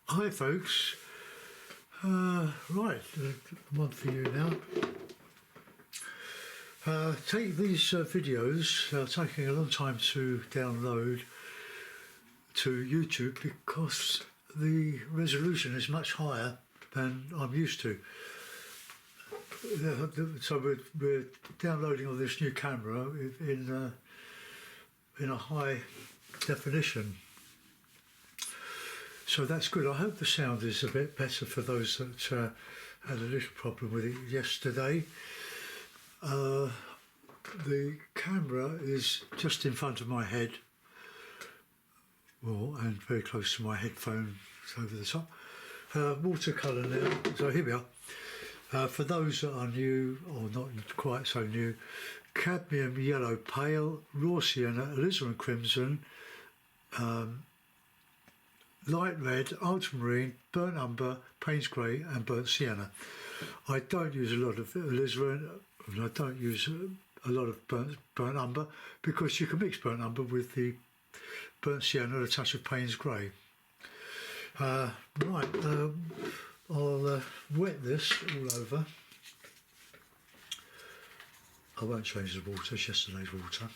Hi folks, right, one for you now. Take these videos, taking a long time to download to YouTube because the resolution is much higher than I'm used to. So we're downloading on this new camera in a high definition. So that's good. I hope the sound is a bit better for those that had a little problem with it yesterday. The camera is just in front of my head, and very close to my headphones over the top. Watercolour now. So here we are. For those that are new, or not quite so new, cadmium yellow pale, raw sienna, alizarin crimson, light red, ultramarine, burnt umber, Payne's grey and burnt sienna. I don't use a lot of alizarin, and I don't use a lot of burnt umber because you can mix burnt umber with the burnt sienna and a touch of Payne's grey. I'll wet this all over. I won't change the water, it's yesterday's water.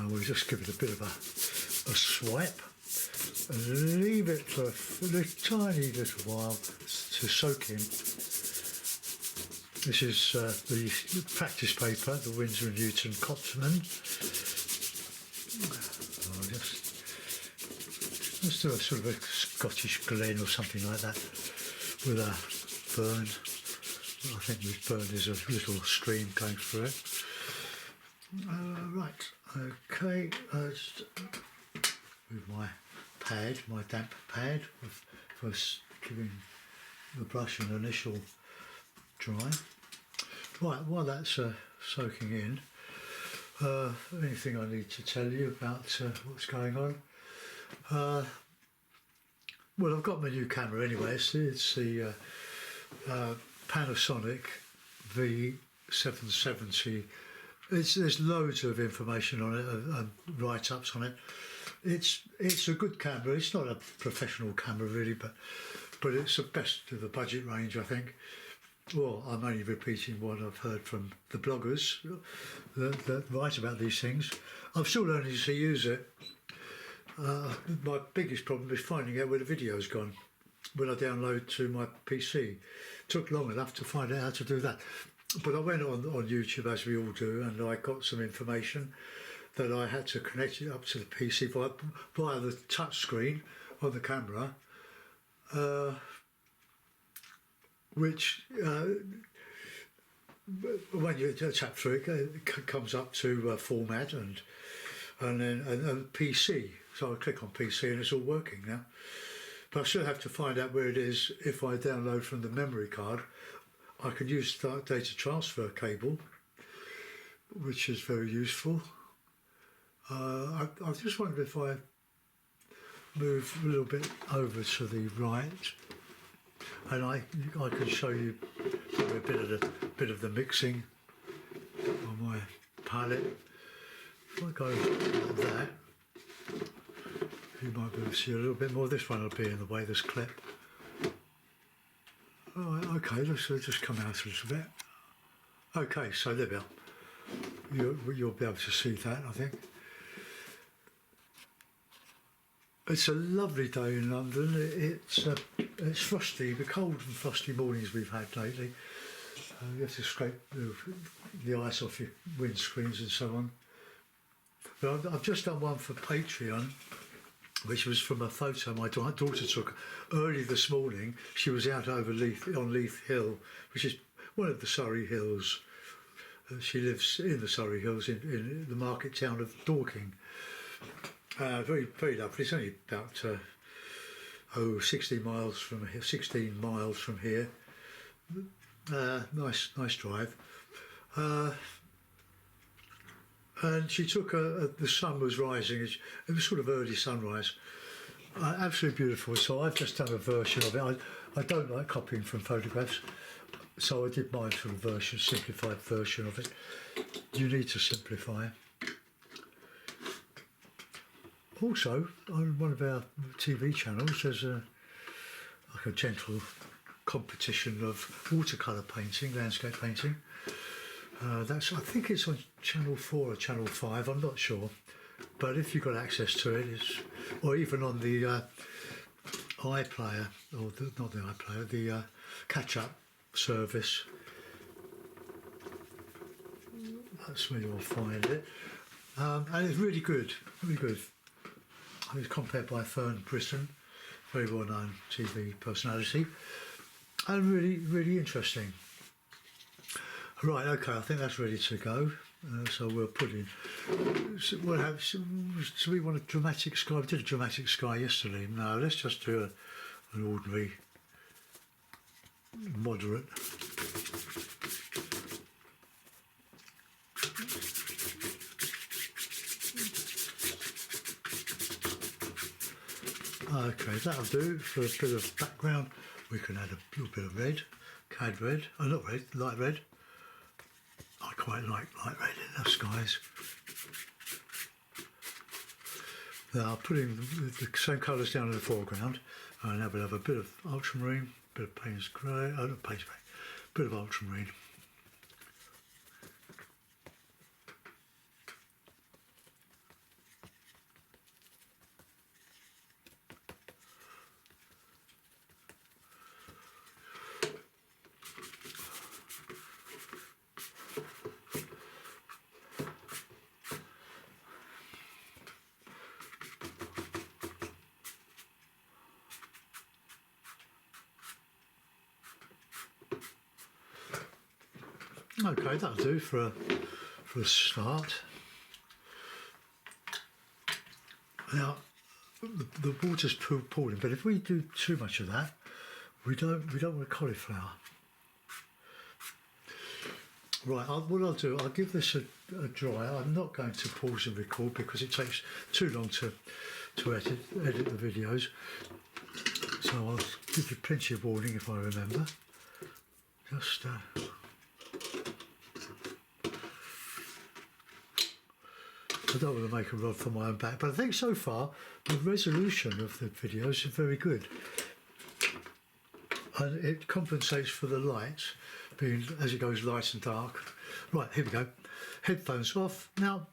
We'll just give it a bit of a swipe. And leave it for a tiny little while to soak in. This is the practice paper, the Winsor & Newton Copsman. Let's do a sort of a Scottish Glen or something like that with a burn. I think this burn is a little stream going through it. Right, okay, just with my pad, my damp pad, for giving the brush an initial dry. Right, while that's soaking in, anything I need to tell you about what's going on? Well, I've got my new camera anyway. It's the Panasonic V770. There's loads of information on it and write-ups on it. It's a good camera. It's not a professional camera really, but it's the best of the budget range, I think. Well, I'm only repeating what I've heard from the bloggers that write about these things. I'm still learning to use it. My biggest problem is finding out where the video's gone when I download to my PC. It took long enough to find out how to do that. But I went on YouTube, as we all do, and I got some information that I had to connect it up to the PC via the touch screen on the camera, which when you tap through it comes up to format and then PC. So I click on PC and it's all working now. But I still have to find out where it is. If I download from the memory card, I can use the data transfer cable, which is very useful. I just wonder if I move a little bit over to the right, and I can show you a bit of the mixing on my palette. If I go like that, you might be able to see a little bit more. This one will be in the way, this clip. Alright, okay, let's just come out a little bit. Okay, so there we are. You'll be able to see that, I think. It's a lovely day in London. It's frosty, the cold and frosty mornings we've had lately. You have to scrape the ice off your windscreens and so on. But I've just done one for Patreon, which was from a photo my daughter took early this morning. She was out over on Leith Hill, which is one of the Surrey Hills. She lives in the Surrey Hills in the market town of Dorking. Very, very lovely. It's only about 16 miles from here. Nice drive. And she took the sun was rising. It was sort of early sunrise. Absolutely beautiful. So I've just done a version of it. I don't like copying from photographs, so I did my sort of simplified version of it. You need to simplify. Also, on one of our TV channels, there's like a gentle competition of watercolour painting, landscape painting. I think it's on Channel 4 or Channel 5, I'm not sure. But if you've got access to it, or even on the iPlayer, or not the iPlayer, the catch-up service, that's where you'll find it. And it's really good, really good. It's compared by Fern Britton, very well-known TV personality, and really, really interesting. Right, okay, I think that's ready to go. So we'll put in. So we want a dramatic sky? We did a dramatic sky yesterday. No, let's just do an ordinary, moderate. Okay, that'll do for a bit of background. We can add a little bit of red, cad red. Oh, not red, light red. I quite like light red in the skies. Now I'll put in the same colours down in the foreground, and now we'll have a bit of ultramarine, a bit of Payne's grey, oh not Payne's grey, a bit of ultramarine. Okay, that'll do for a start. Now, the water's pooling, but if we do too much of that, we don't want cauliflower. Right, what I'll do, I'll give this a dry. I'm not going to pause and record because it takes too long to edit the videos. So I'll give you plenty of warning if I remember. Just I don't want to make a rod for my own back, but I think so far the resolution of the videos is very good, and it compensates for the light being as it goes light and dark. Right, here we go. Headphones off now.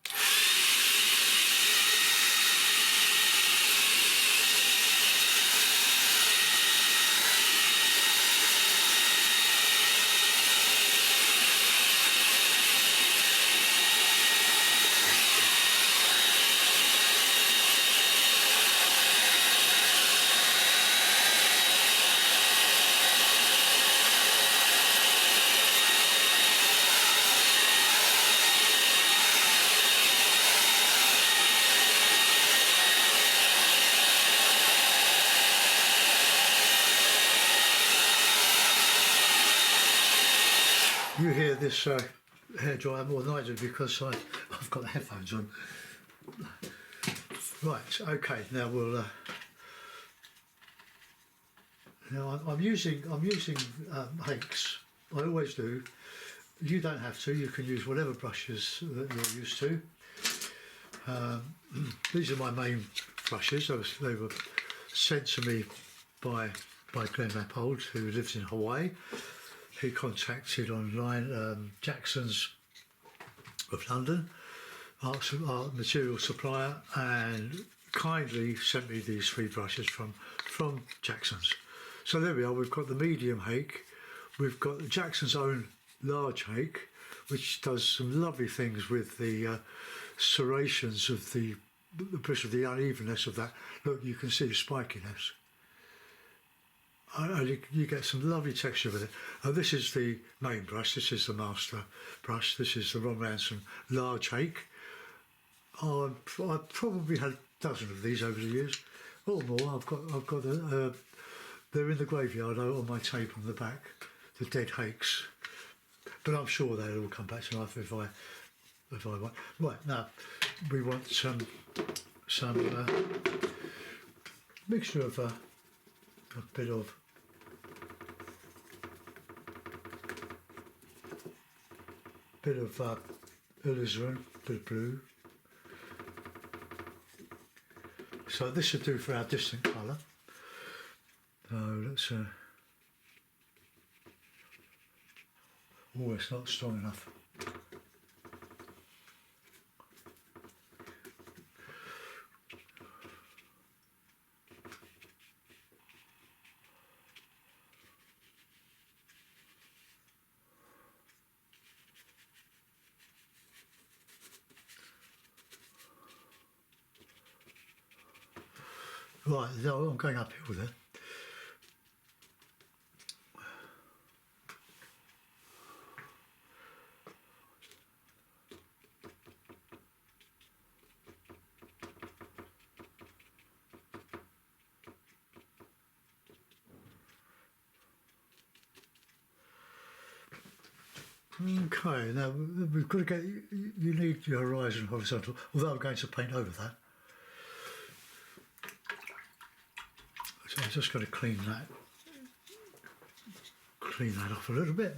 You hear this hairdryer more than I do because I've got the headphones on. Right, okay. Now we'll. Now I'm using Hakes. I always do. You don't have to. You can use whatever brushes that you're used to. These are my main brushes. They were sent to me by Glenn Appold, who lives in Hawaii. He contacted online Jackson's of London, art material supplier, and kindly sent me these three brushes from Jackson's. So there we are. We've got the medium hake, we've got Jackson's own large hake, which does some lovely things with the serrations of the bristle, the unevenness of that. Look, you can see the spikiness. You get some lovely texture with it. This is the main brush. This is the master brush. This is the Ron Ransom large hake. I've probably had a dozen of these over the years, or more. I've got they're in the graveyard on my tape on the back, the dead hakes. But I'm sure they'll all come back to life if I want. Right, now we want some mixture of a bit of alizarin, bit of blue, So this should do for our distant colour. So let's. Oh, it's not strong enough. Right, no, I'm going uphill there. Okay, now we've got to get, you need your horizon horizontal, although I'm going to paint over that. So I'm just going to clean that off a little bit.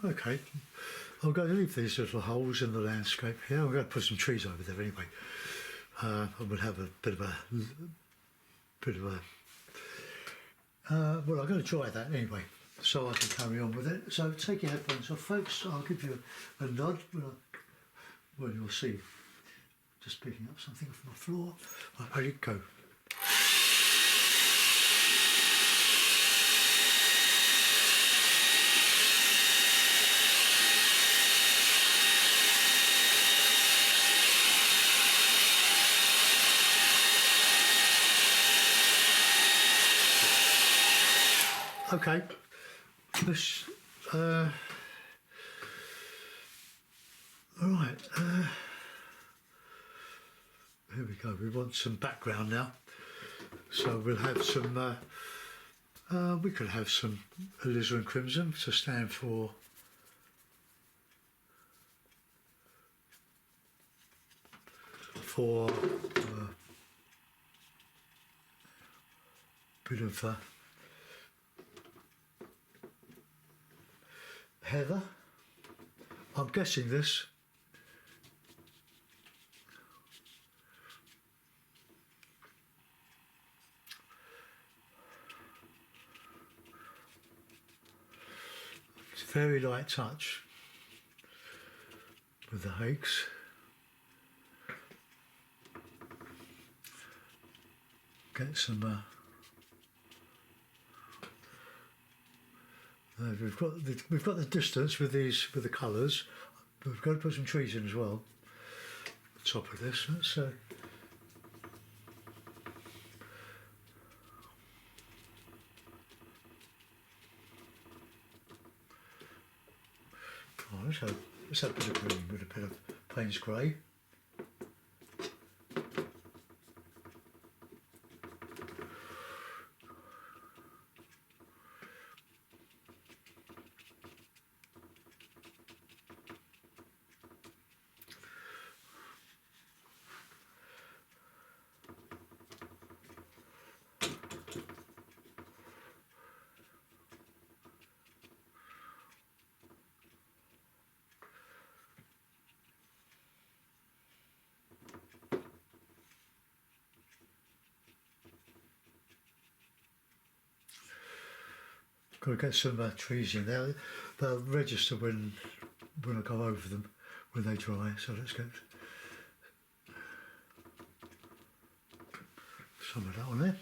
Okay, I'm going to leave these little holes in the landscape here. I'm going to put some trees over there anyway. I will have a bit of a well, I'm going to try that anyway, so I can carry on with it. So take your headphones off, folks. I'll give you a nod when you'll see. Just picking up something off my floor. Right, there you go. Okay, this, right, here we go. We want some background now, so we'll have some, we could have some alizarin crimson to stand for a bit of heather. I'm guessing this. It's a very light touch with the hakes. Get some. We've got the distance with the colours. But we've got to put some trees in as well. On top of this, let's. Let's have a bit of green with a bit of Payne's grey. Got to get some trees in there. They'll register when I go over them when they dry. So let's get some of that on there.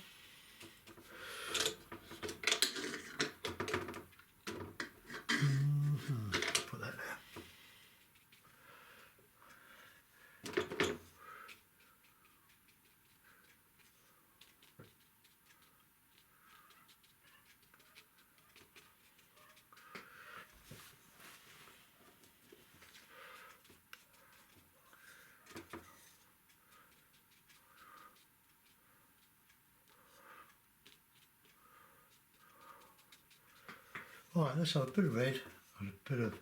Put that there. Right, let's have a bit of red and a bit of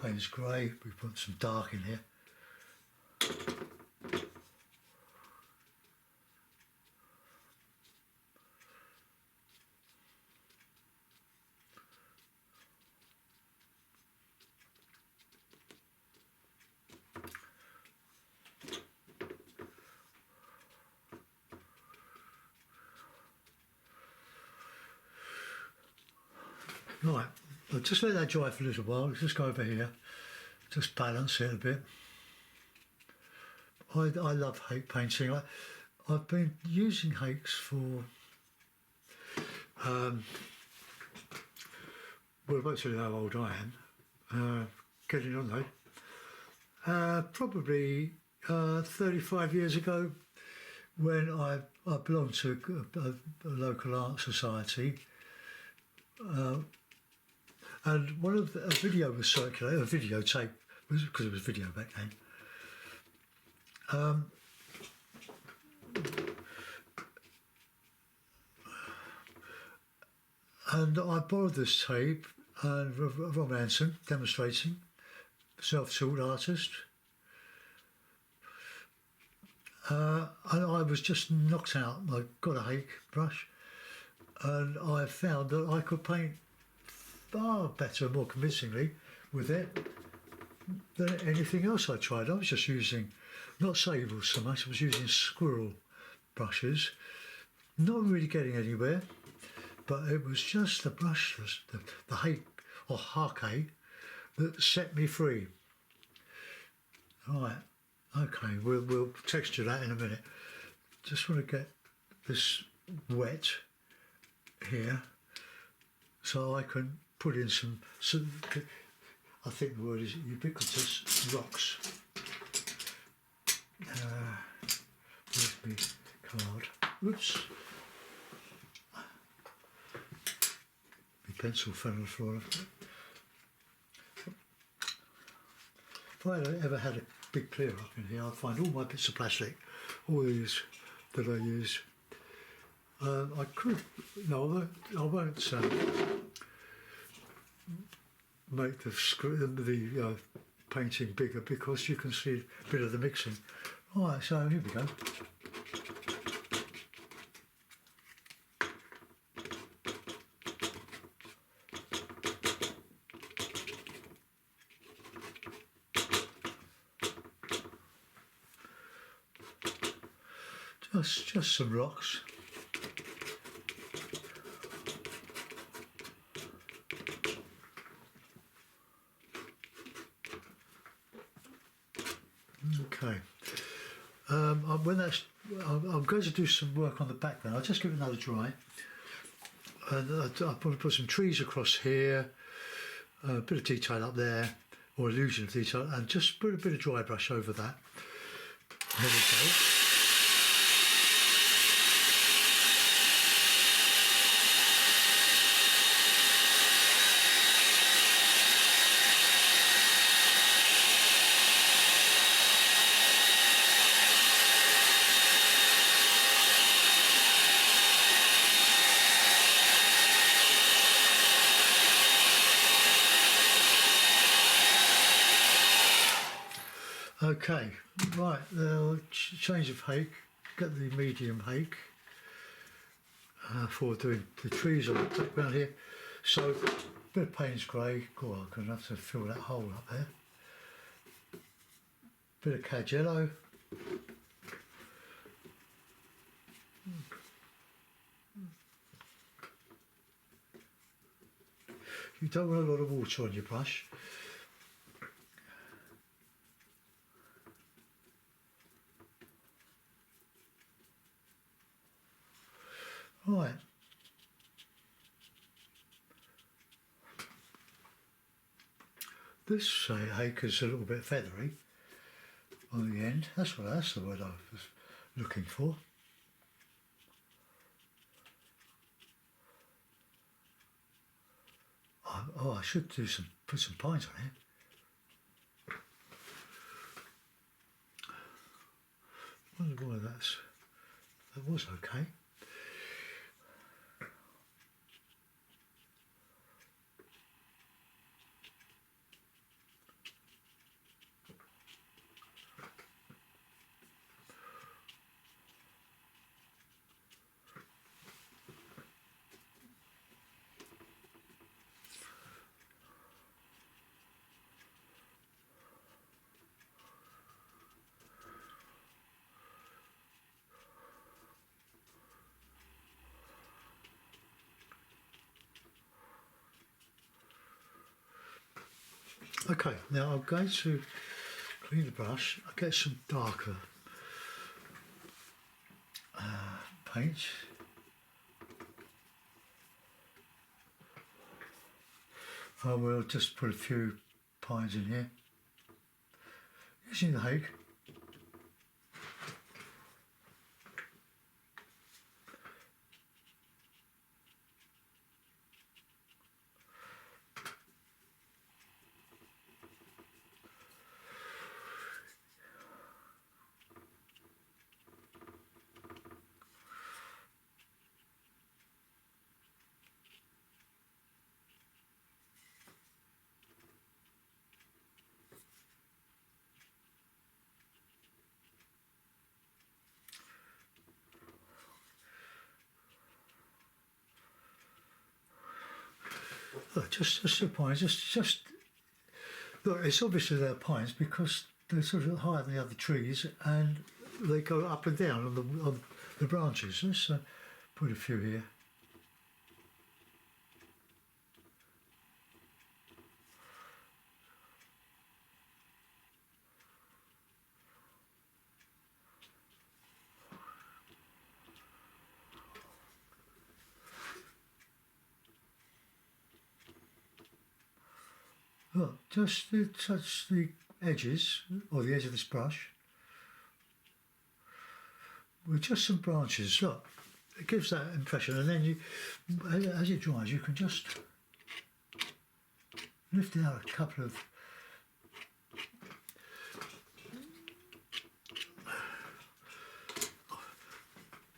Payne's grey. We put some dark in here. Right, I'll just let that dry for a little while. Just go over here, just balance it a bit. I love hake painting. I've been using hakes for, well, most of you know how old I am, getting on though. Probably 35 years ago, when I belonged to a local art society, and one of a video was circulated, a videotape, because it was video back then. And I borrowed this tape, and Rob Anson demonstrating, self-taught artist. And I was just knocked out. I got a hake brush, and I found that I could paint far better, more convincingly with it than anything else I tried. I was just using, not sables so much, I was using squirrel brushes, not really getting anywhere, but it was just the brush, the hake or hake that set me free. Right, okay, we'll texture that in a minute. Just want to get this wet here so I can put in some, I think the word is ubiquitous, rocks. Where's my card? Oops. My pencil fell on the floor. If I ever had a big clear up in here, I'd find all my bits of plastic, all these that I use. I could, no, I won't make the painting bigger because you can see a bit of the mixing. Right, so here we go. Just some rocks. Okay. When that's, I'm going to do some work on the background. I'll just give it another dry. And I'll probably put some trees across here, a bit of detail up there, or illusion of detail, and just put a bit of dry brush over that. There we go. Okay, right, change of hake, get the medium hake for doing the trees on the background here. So, a bit of Payne's grey, oh, I'm going to have to fill that hole up there. Bit of cad yellow. You don't want a lot of water on your brush. Right. This hake is a little bit feathery on the end. That's the word I was looking for. Oh, I should put some pines on here. I wonder why that was okay. Okay, now I'm going to clean the brush. I'll get some darker paint. I will just put a few pines in here using the Hague. Look, just the pines, just look, it's obviously they're pines because they're sort of higher than the other trees and they go up and down on the branches. Let's put a few here. Look, just touch the edges, or the edge of this brush, with just some branches. Look, it gives that impression, and then you, as it dries, you can just lift out a couple of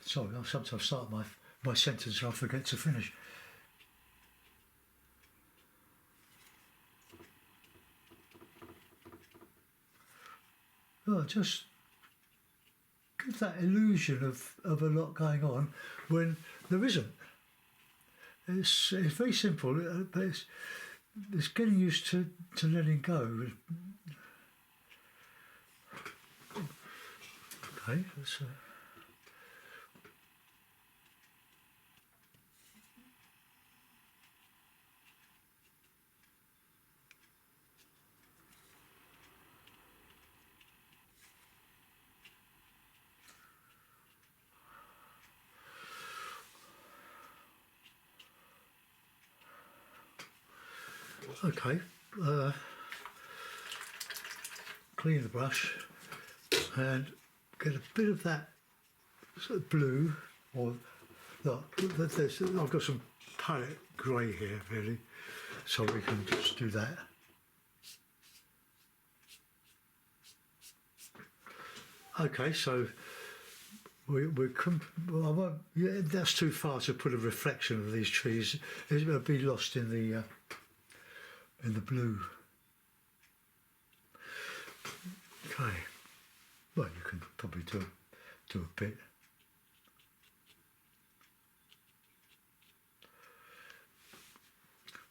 sorry, I sometimes start my sentence and I forget to finish. Oh, just give that illusion of a lot going on when there isn't. It's very simple, but it's getting used to letting go. Okay, let's. Okay, clean the brush and get a bit of that sort of blue, or look, I've got some palette grey here really, so we can just do that. Okay, so we come. Well, I won't. Yeah, that's too far to put a reflection of these trees. It'll be lost in the blue. Okay. Well, you can probably do a bit.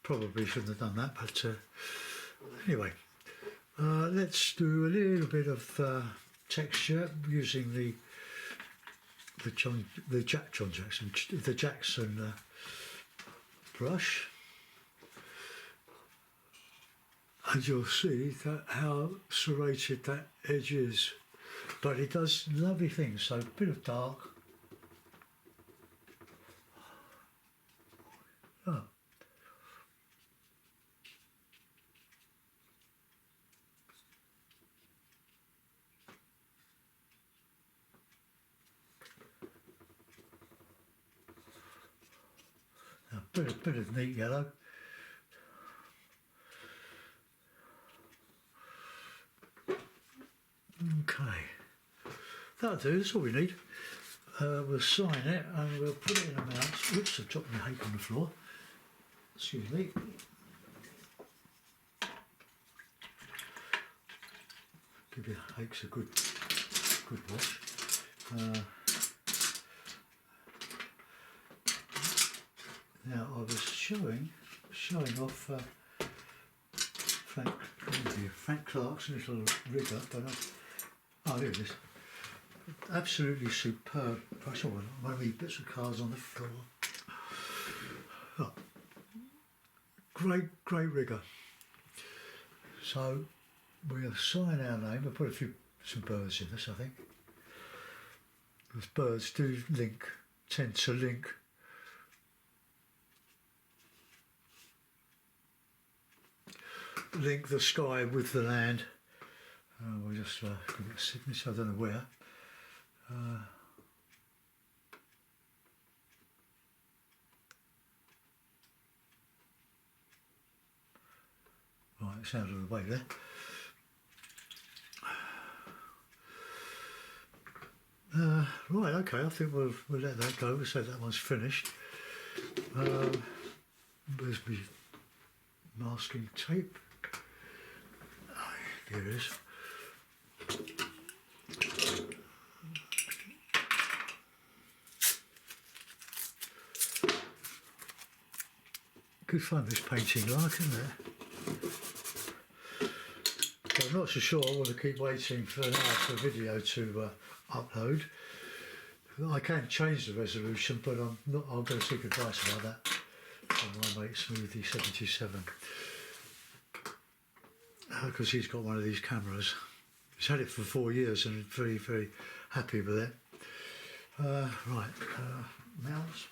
Probably shouldn't have done that, but anyway, let's do a little bit of texture using the Jackson brush, and you'll see that how serrated that edge is, but it does lovely things. So a bit of dark. Oh. A bit of neat yellow. Okay, that'll do, that's all we need. We'll sign it and we'll put it in a mount. Oops, I've dropped my hake on the floor. Excuse me. Give your hakes a good wash. Now I was showing off Frank Clark's little rigger, but oh, here it is. Absolutely superb brush. One of these bits of cars on the floor. Oh, great rigger. So we'll sign our name. We'll put some birds in this, I think. Because birds do tend to link the sky with the land. We'll just give it a signature, I don't know where. Right, it's out of the way there. Right, okay, I think we'll let that go. We'll say that one's finished. There's my masking tape. Oh, here it is. Good fun this painting like, isn't it? So I'm not so sure I want to keep waiting for an hour for a video to upload. I can change the resolution, but I'm going to seek advice about that from my mate Smoothie 77, because he's got one of these cameras. He's had it for 4 years and very, very happy with it. Right, mouse.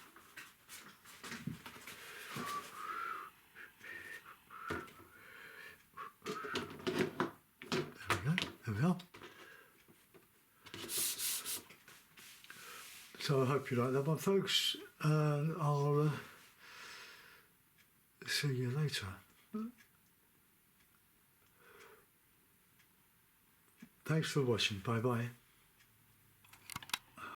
There we are. So I hope you like that one, folks. I'll see you later. Thanks for watching. Bye bye.